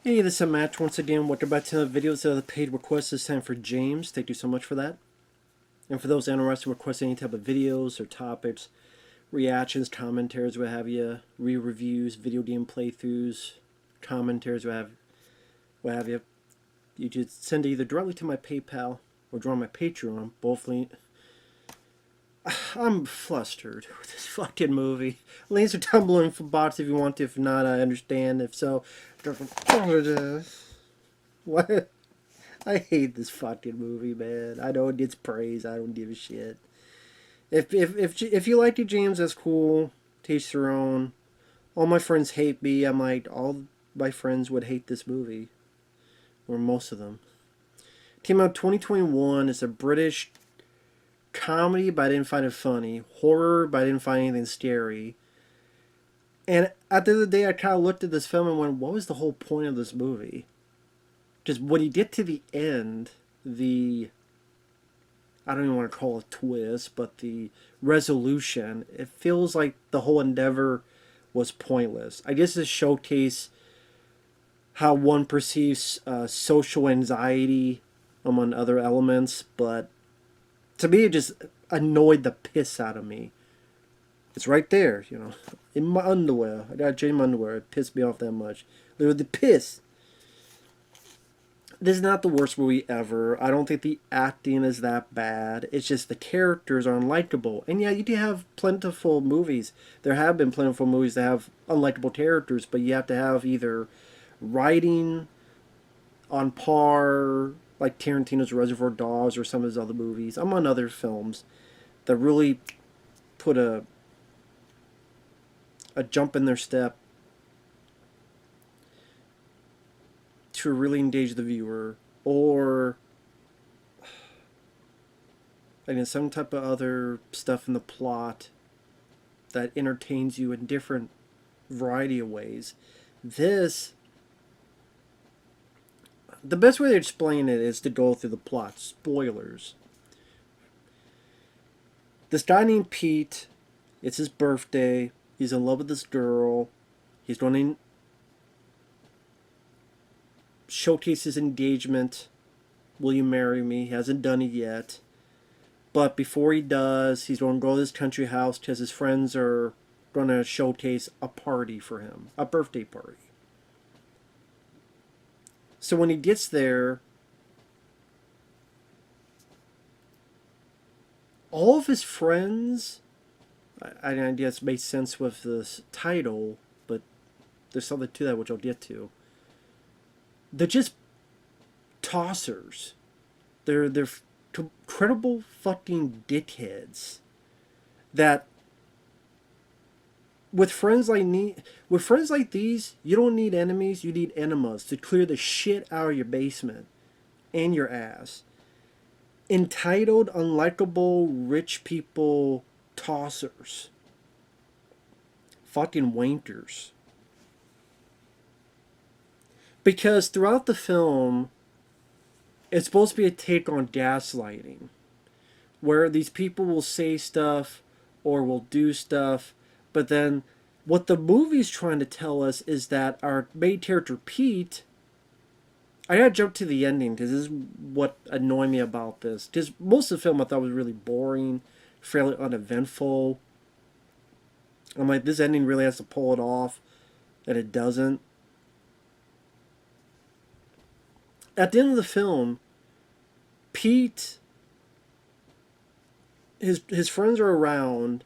Hey, this is Matt once again. Welcome back to another video. This is another paid request. This time for James. Thank you so much for that. And for those interested in requesting any type of videos or topics, reactions, commentaries, what have you, re-reviews, video game playthroughs, commentaries, what have you, you just send it either directly to my PayPal or join my Patreon. Both link. I'm flustered with this fucking movie. Links are tumbling for bots if you want to. If not, I understand. If so, what? I hate this fucking movie, man. I know it gets praise. I don't give a shit. If you like it, James, that's cool. Taste your own. All my friends hate me. I'm like, all my friends would hate this movie, or most of them. Came out 2021. It's a British comedy, but I didn't find it funny. Horror, but I didn't find anything scary. And at the end of the day, I kind of looked at this film and went, what was the whole point of this movie? Just when you get to the end, I don't even want to call it a twist, but the resolution, it feels like the whole endeavor was pointless. I guess this showcase how one perceives social anxiety among other elements, but to me it just annoyed the piss out of me. It's right there, in my underwear. I got J underwear. It pissed me off that much. Literally, the piss. This is not the worst movie ever. I don't think the acting is that bad. It's just the characters are unlikable. And yeah, you do have plentiful movies. There have been plentiful movies that have unlikable characters, but you have to have either writing on par, like Tarantino's Reservoir Dogs or some of his other movies. I'm on other films that really put a jump in their step to really engage the viewer, or some type of other stuff in the plot that entertains you in different variety of ways. This, the best way to explain it is to go through the plot. Spoilers. This guy named Pete, it's his birthday. He's in love with this girl. He's going to showcase his engagement. Will you marry me? He hasn't done it yet. But before he does, he's going to go to this country house because his friends are going to showcase a party for him. A birthday party. So when he gets there, all of his friends, I guess makes sense with this title, but there's something to that which I'll get to. They're just tossers. They're incredible fucking dickheads. That with friends like these, you don't need enemies. You need enemas to clear the shit out of your basement and your ass. Entitled, unlikable, rich people tossers. Fucking wankers. Because throughout the film, it's supposed to be a take on gaslighting, where these people will say stuff or will do stuff, but then what the movie's trying to tell us is that our main character Pete, I gotta jump to the ending because this is what annoyed me about this. Because most of the film I thought was really boring, fairly uneventful. I'm like, this ending really has to pull it off, and it doesn't. At the end of the film, Pete, his friends are around,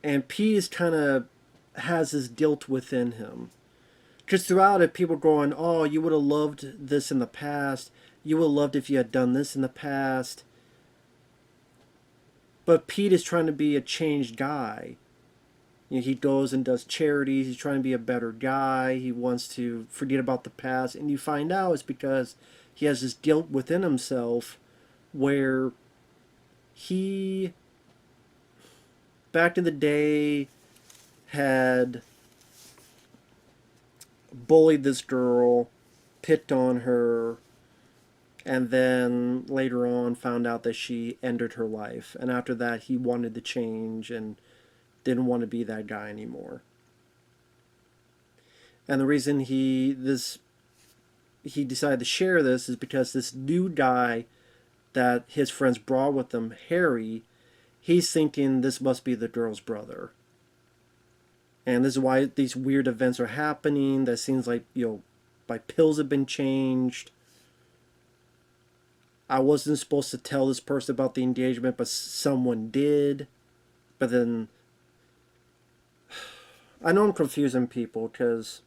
and Pete is kind of has his guilt within him. Because throughout it, people are going, "Oh, you would have loved this in the past. You would have loved if you had done this in the past." But Pete is trying to be a changed guy. He goes and does charities. He's trying to be a better guy. He wants to forget about the past. And you find out it's because he has this guilt within himself where he, back in the day, had bullied this girl, picked on her, and then later on found out that she ended her life. And after that, he wanted to change and didn't want to be that guy anymore. And the reason this he decided to share this is because this new guy that his friends brought with them, Harry, he's thinking this must be the girl's brother. And this is why these weird events are happening. That seems like, my pills have been changed. I wasn't supposed to tell this person about the engagement, but someone did. But then, I know I'm confusing people because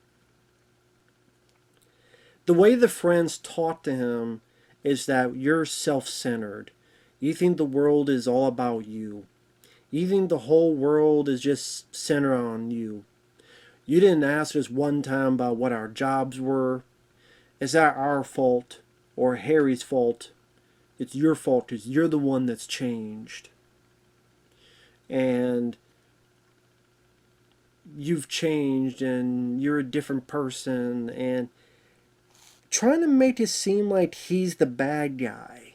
the way the friends talk to him is that you're self-centered. You think the world is all about you. You think the whole world is just centered on you. You didn't ask us one time about what our jobs were. Is that our fault or Harry's fault? It's your fault because you're the one that's changed. And you've changed and you're a different person, and trying to make it seem like he's the bad guy.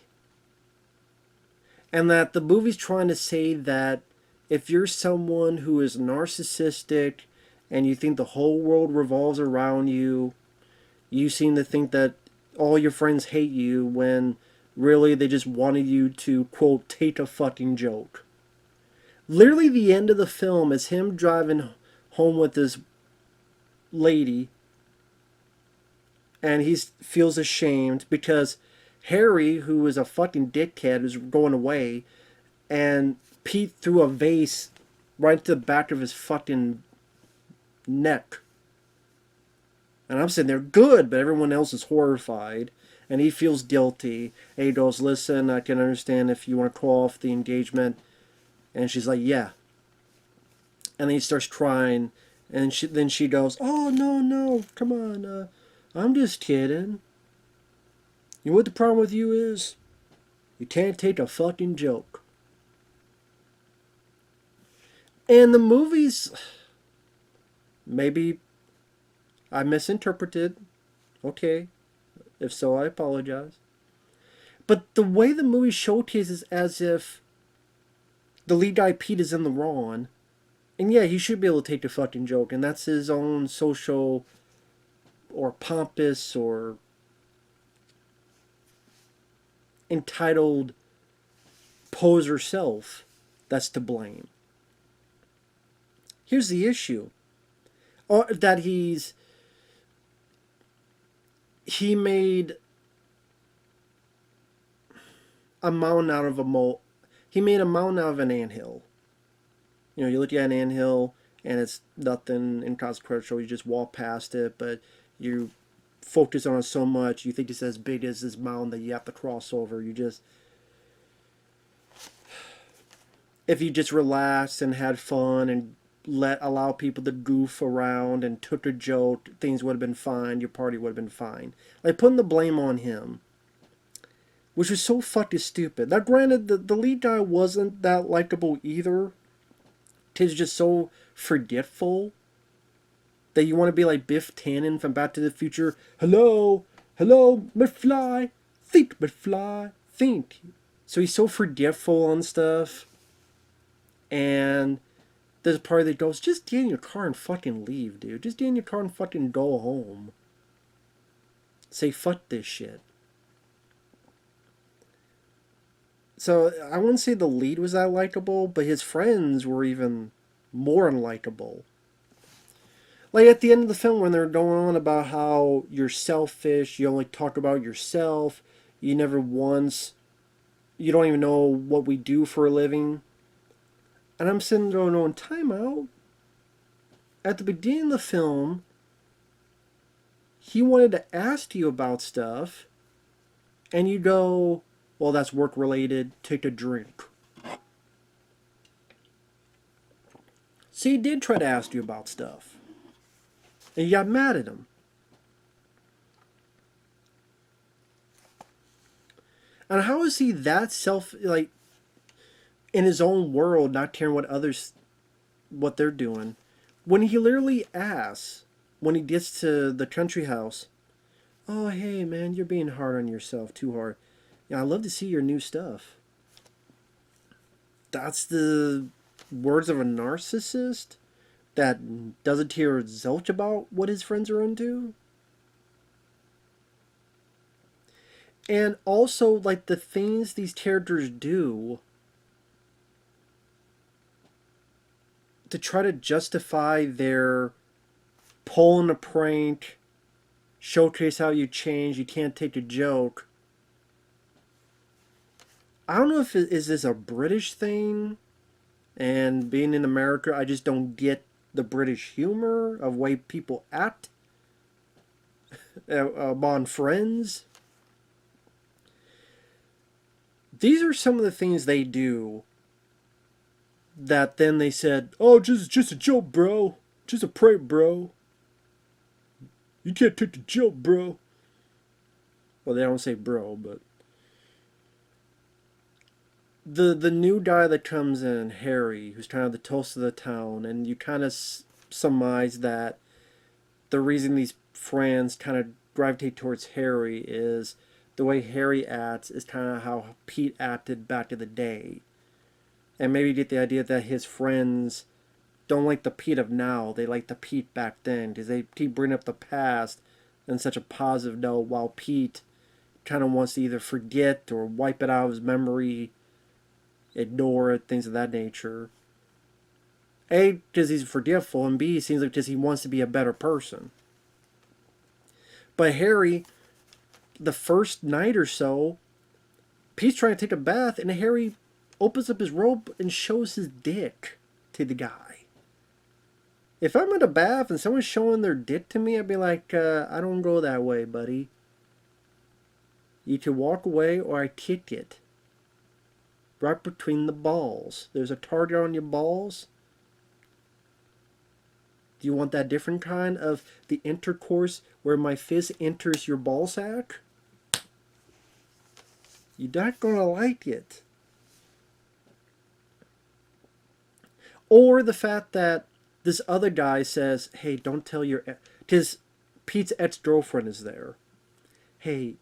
And that the movie's trying to say that if you're someone who is narcissistic and you think the whole world revolves around you, you seem to think that all your friends hate you when really they just wanted you to, quote, take a fucking joke. Literally the end of the film is him driving home with this lady, and he feels ashamed because Harry, who is a fucking dickhead, is going away, and Pete threw a vase right to the back of his fucking neck. And I'm sitting there, good, but everyone else is horrified, and he feels guilty. And he goes, listen, I can understand if you want to call off the engagement. And she's like, yeah. And then he starts crying, and then she goes, oh, no, come on, I'm just kidding. You know what the problem with you is? You can't take a fucking joke. And the movies, maybe I misinterpreted. Okay. If so, I apologize. But the way the movie showcases as if the lead guy Pete is in the wrong. And yeah, he should be able to take the fucking joke. And that's his own social or pompous or entitled poser self that's to blame. Here's the issue. Or that he made a mountain out of a mole. He made a mountain out of an anthill. You look at an anthill and it's nothing inconsequential. You just walk past it, but you focus on it so much, you think it's as big as this mountain that you have to cross over. If you just relaxed and had fun and allow people to goof around and took a joke, things would have been fine. Your party would have been fine. Like putting the blame on him, which was so fucking stupid. Now, granted, the lead guy wasn't that likable either. He's just so forgetful that you want to be like Biff Tannen from Back to the Future. Hello, McFly, think, McFly, think. So he's so forgetful on stuff, and there's a part that goes, just get in your car and fucking leave, dude. Just get in your car and fucking go home. Say fuck this shit. So I wouldn't say the lead was that likable, but his friends were even more unlikable. Like at the end of the film when they're going on about how you're selfish, you only talk about yourself, you never once, you don't even know what we do for a living. And I'm sitting there going, on time out. At the beginning of the film, he wanted to ask you about stuff, and you go, well, that's work related, take a drink. So he did try to ask you about stuff. And you got mad at him. And how is he that in his own world, not caring what they're doing, when he literally asks, when he gets to the country house, oh, hey, man, you're being hard on yourself, too hard. Yeah, I'd love to see your new stuff. That's the words of a narcissist that doesn't care zilch about what his friends are into? And also, like, the things these characters do to try to justify their pulling a prank, showcase how you change, you can't take a joke. I don't know if is this a British thing, and being in America, I just don't get the British humor of way people act among friends. These are some of the things they do that then they said, "Oh, just a joke, bro. Just a prank, bro. You can't take the joke, bro." Well, they don't say bro, but the new guy that comes in, Harry, who's kind of the toast of the town, and you kind of surmise that the reason these friends kind of gravitate towards Harry is the way Harry acts is kind of how Pete acted back in the day. And maybe you get the idea that his friends don't like the Pete of now, they like the Pete back then, because they keep bringing up the past in such a positive note, while Pete kind of wants to either forget or wipe it out of his memory, ignore it, things of that nature. A, because he's forgetful, and B, it seems like because he wants to be a better person. But Harry, the first night or so, Pete's trying to take a bath, and Harry opens up his robe and shows his dick to the guy. If I'm in a bath and someone's showing their dick to me, I'd be like, I don't go that way, buddy. You can walk away or I kick it. Right between the balls. There's a target on your balls. Do you want that different kind of the intercourse where my fist enters your ball sack? You're not gonna like it. Or the fact that this other guy says, "Hey, don't tell your..." Because Pete's ex-girlfriend is there. "Hey,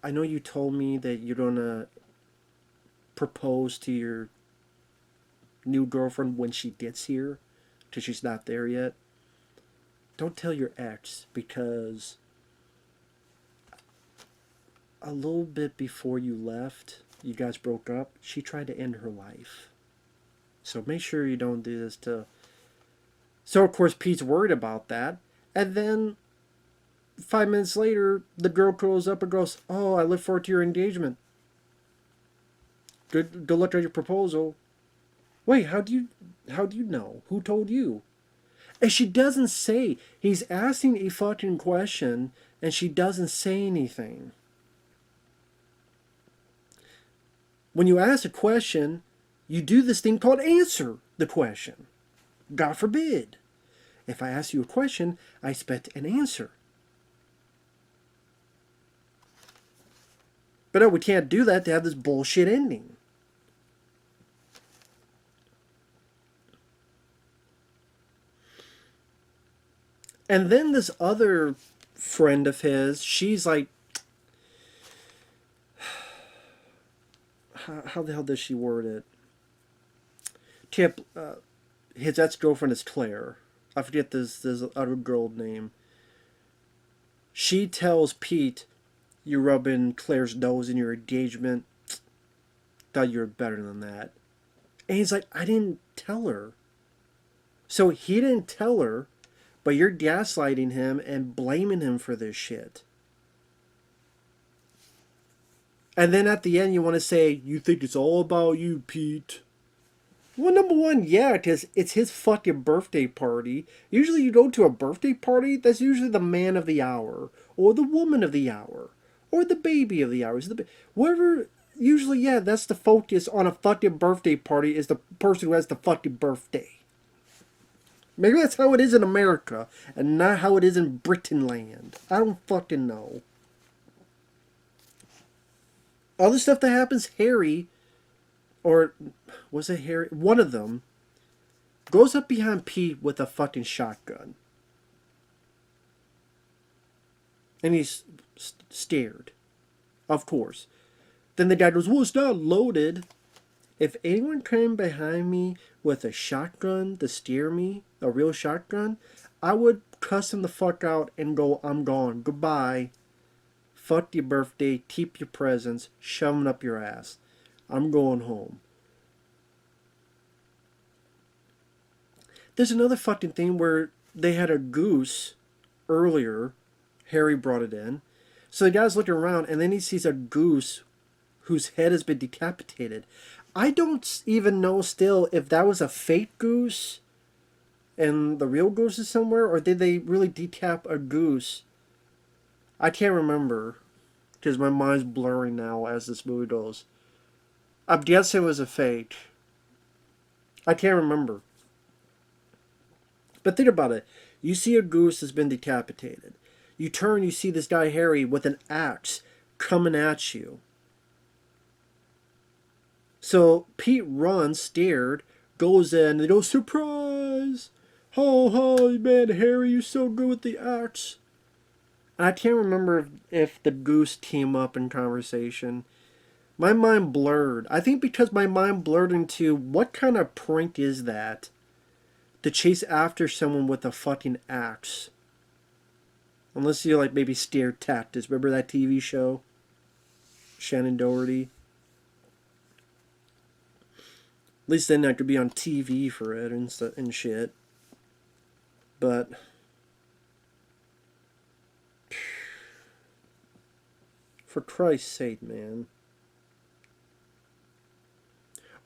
I know you told me that you're gonna propose to your new girlfriend when she gets here, because she's not there yet. Don't tell your ex, because a little bit before you left, you guys broke up, she tried to end her life. So make sure you don't do this to..." So, of course, Pete's worried about that. And then 5 minutes later, the girl goes up and goes, "Oh, I look forward to your engagement. Good luck on your proposal." Wait, how do you know? Who told you? And she doesn't say. He's asking a fucking question, and she doesn't say anything. When you ask a question, you do this thing called answer the question. God forbid. If I ask you a question, I expect an answer. But no, we can't do that to have this bullshit ending. And then this other friend of his, she's like, how the hell does she word it? Tip, his ex-girlfriend is Claire. I forget this other girl name. She tells Pete, "You rubbing Claire's nose in your engagement. Thought you were better than that." And he's like, "I didn't tell her." So he didn't tell her, but you're gaslighting him and blaming him for this shit. And then at the end, you want to say, "You think it's all about you, Pete." Well, number one, yeah, because it's his fucking birthday party. Usually you go to a birthday party, that's usually the man of the hour, or the woman of the hour, or the baby of the hour. Whatever, usually, yeah, that's the focus on a fucking birthday party, is the person who has the fucking birthday. Maybe that's how it is in America, and not how it is in Britain land. I don't fucking know. Other stuff that happens, Harry, or was it Harry? One of them goes up behind Pete with a fucking shotgun. And he's scared. Of course. Then the guy goes, "Well, it's not loaded." If anyone came behind me with a shotgun to scare me, a real shotgun, I would cuss him the fuck out and go, "I'm gone. Goodbye. fuck your birthday, keep your presents, shove them up your ass. I'm going home. There's another fucking thing where they had a goose earlier. Harry brought it in. So the guy's looking around, and then he sees a goose whose head has been decapitated. I don't even know still if that was a fake goose and the real goose is somewhere, or did they really decap a goose? I can't remember, because my mind's blurring now as this movie goes. I'm guessing it was a fake. I can't remember. But think about it. You see a goose that's been decapitated. You turn, you see this guy Harry with an axe coming at you. So Pete runs, scared, goes in, they go, surprise! Ho ho, man, Harry, you're so good with the axe. And I can't remember if the goose came up in conversation. My mind blurred. I think because my mind blurred into what kind of prank is that? To chase after someone with a fucking axe. Unless you're like maybe Scare Tactics. Remember that TV show? Shannon Doherty. At least then I could be on TV for it and shit. But for Christ's sake, man.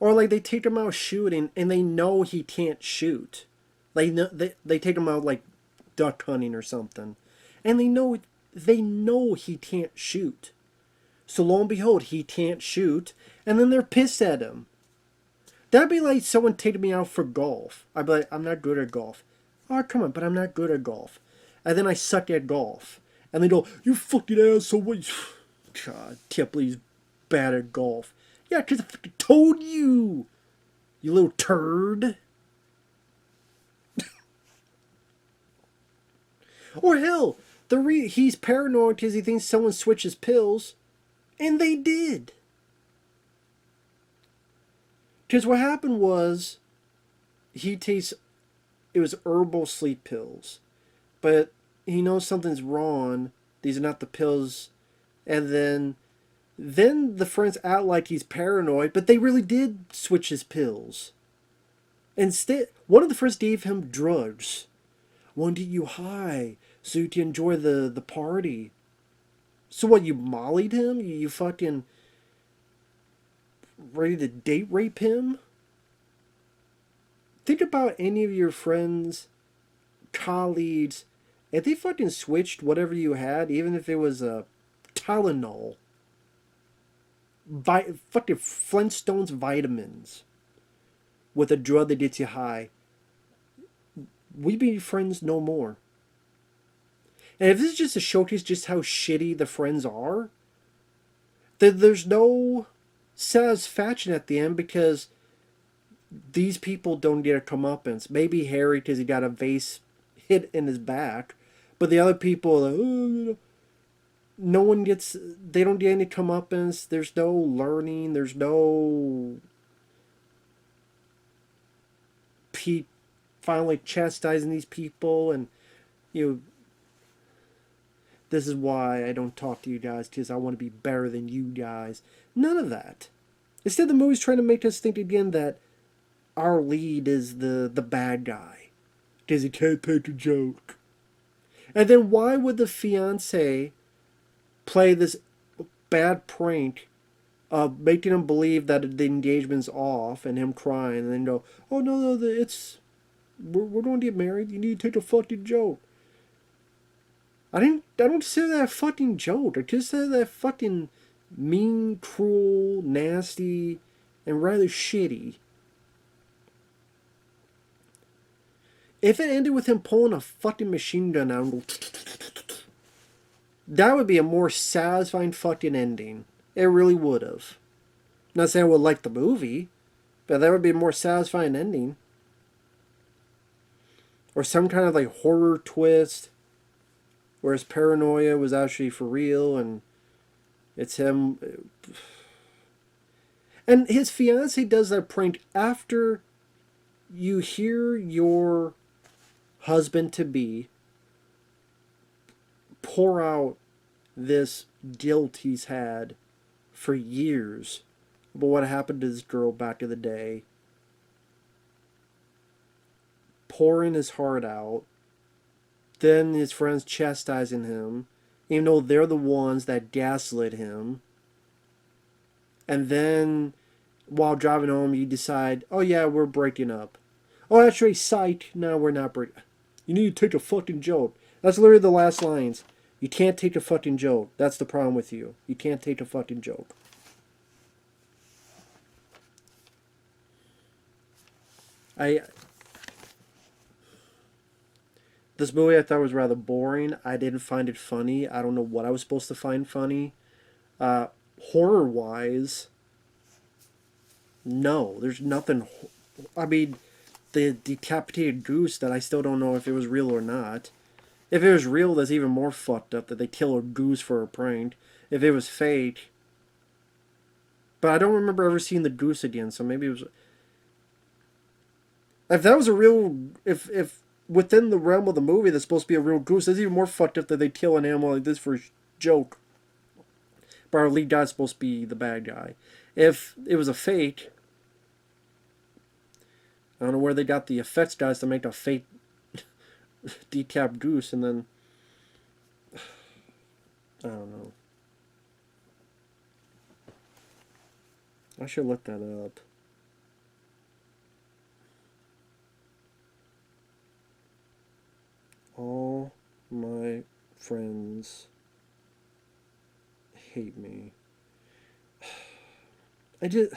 Or like they take him out shooting and they know he can't shoot. They take him out like duck hunting or something. And they know he can't shoot. So lo and behold, he can't shoot, and then they're pissed at him. That'd be like someone taking me out for golf. I'd be like, I'm not good at golf. Oh, come on, but I'm not good at golf. And then I suck at golf. And they go, you fucking asshole, what you... God, can't believe he's bad at golf. Yeah, because I fucking told you, you little turd. Or hell, he's paranoid because he thinks someone switches pills. And they did. Because what happened was, it was herbal sleep pills. But he knows something's wrong. These are not the pills. And then the friends act like he's paranoid, but they really did switch his pills. Instead, one of the friends gave him drugs. One to you high, so you can enjoy the party. So what, you mollied him? You fucking ready to date rape him? Think about any of your friends, colleagues, if they fucking switched whatever you had, even if it was a Tylenol, fucking Flintstones vitamins, with a drug that gets you high, we'd be friends no more. And if this is just a showcase just how shitty the friends are, then there's no satisfaction at the end because these people don't get a comeuppance. Maybe Harry because he got a vase hit in his back, but the other people are like, oh, no one gets, they don't get any comeuppance. There's no learning. There's no Pete finally chastising these people, and you know, this is why I don't talk to you guys, because I want to be better than you guys. None of that. Instead, the movie's trying to make us think again that our lead is the bad guy, because he can't take a joke. And then why would the fiancé play this bad prank of making him believe that the engagement's off and him crying, and then go, oh no, we're going to get married, you need to take a fucking joke. I don't say that fucking joke. I just say that fucking mean, cruel, nasty, and rather shitty. If it ended with him pulling a fucking machine gun out and go, that would be a more satisfying fucking ending. It really would have. Not saying I would like the movie, but that would be a more satisfying ending. Or some kind of like horror twist, where his paranoia was actually for real and it's him. And his fiancée does that prank after you hear your husband-to-be pour out this guilt he's had for years about what happened to this girl back in the day, pouring his heart out. Then his friends chastising him, even though they're the ones that gaslit him. And then, while driving home, you decide, oh yeah, we're breaking up. Oh, actually, psych, no, we're not breaking. You need to take a fucking joke. That's literally the last lines. You can't take a fucking joke. That's the problem with you. You can't take a fucking joke. I This movie I thought was rather boring. I didn't find it funny. I don't know what I was supposed to find funny. Uh, Horror wise, no, there's nothing. I mean, the decapitated goose that I still don't know if it was real or not. If it was real, that's even more fucked up that they kill a goose for a prank. If it was fake, but I don't remember ever seeing the goose again. So maybe it was. If that was a real, if within the realm of the movie that's supposed to be a real goose, that's even more fucked up that they kill an animal like this for a joke. But our lead guy's supposed to be the bad guy. If it was a fake, I don't know where they got the effects guys to make a fake decapped goose, and then I don't know. I should look that up. All my friends hate me. I do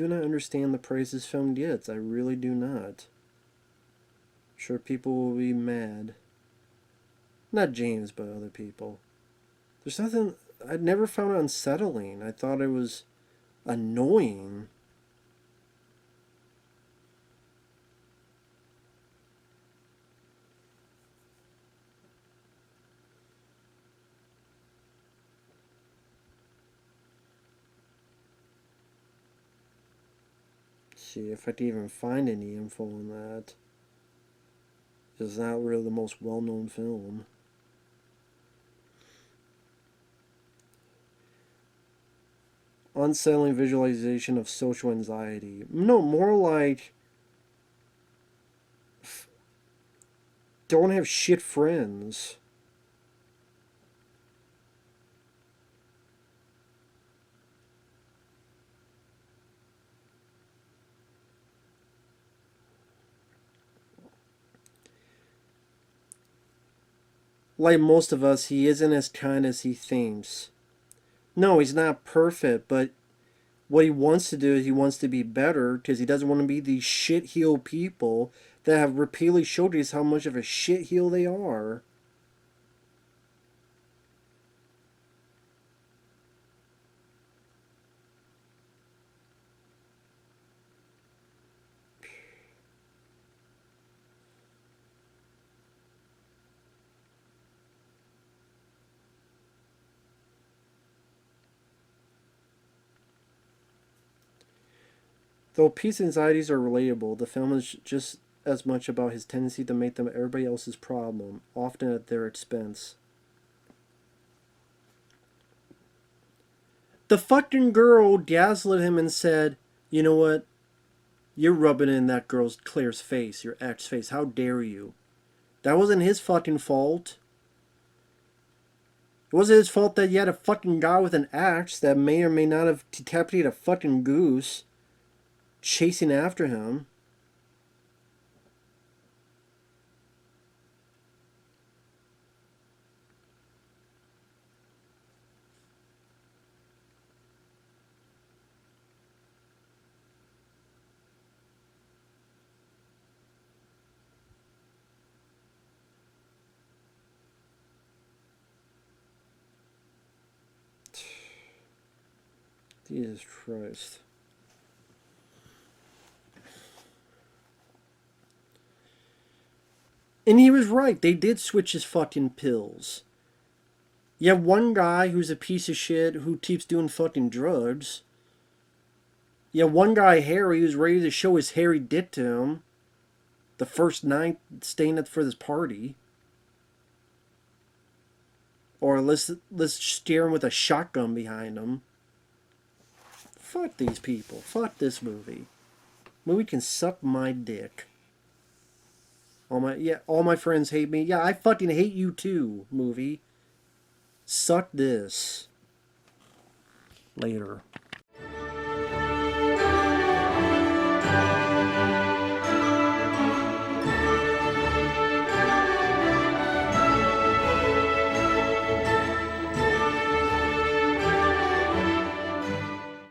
not understand the praise this film gets. I really do not. Sure, people will be mad. Not James, but other people. There's nothing. I never found it unsettling. I thought it was annoying. See if I can even find any info on that. It's not really the most well-known film. Unsettling visualization of social anxiety. No, more like don't have shit friends. Like most of us, he isn't as kind as he thinks. No, he's not perfect, but what he wants to do is he wants to be better because he doesn't want to be these shitheel people that have repeatedly showed us how much of a shitheel they are. Though peace anxieties are relatable, the film is just as much about his tendency to make them everybody else's problem, often at their expense. The fucking girl gaslit him and said, you know what? You're rubbing it in that girl's Claire's face, your ex's face. How dare you? That wasn't his fucking fault. It wasn't his fault that you had a fucking guy with an axe that may or may not have decapitated a fucking goose chasing after him. Jesus Christ. And he was right. They did switch his fucking pills. You have one guy who's a piece of shit who keeps doing fucking drugs. You have one guy, Harry, who's ready to show his hairy dick to him the first night staying at for this party. Or let's steer him with a shotgun behind him. Fuck these people. Fuck this movie. Movie can suck my dick. All my friends hate me. Yeah, I fucking hate you too, movie. Suck this. Later.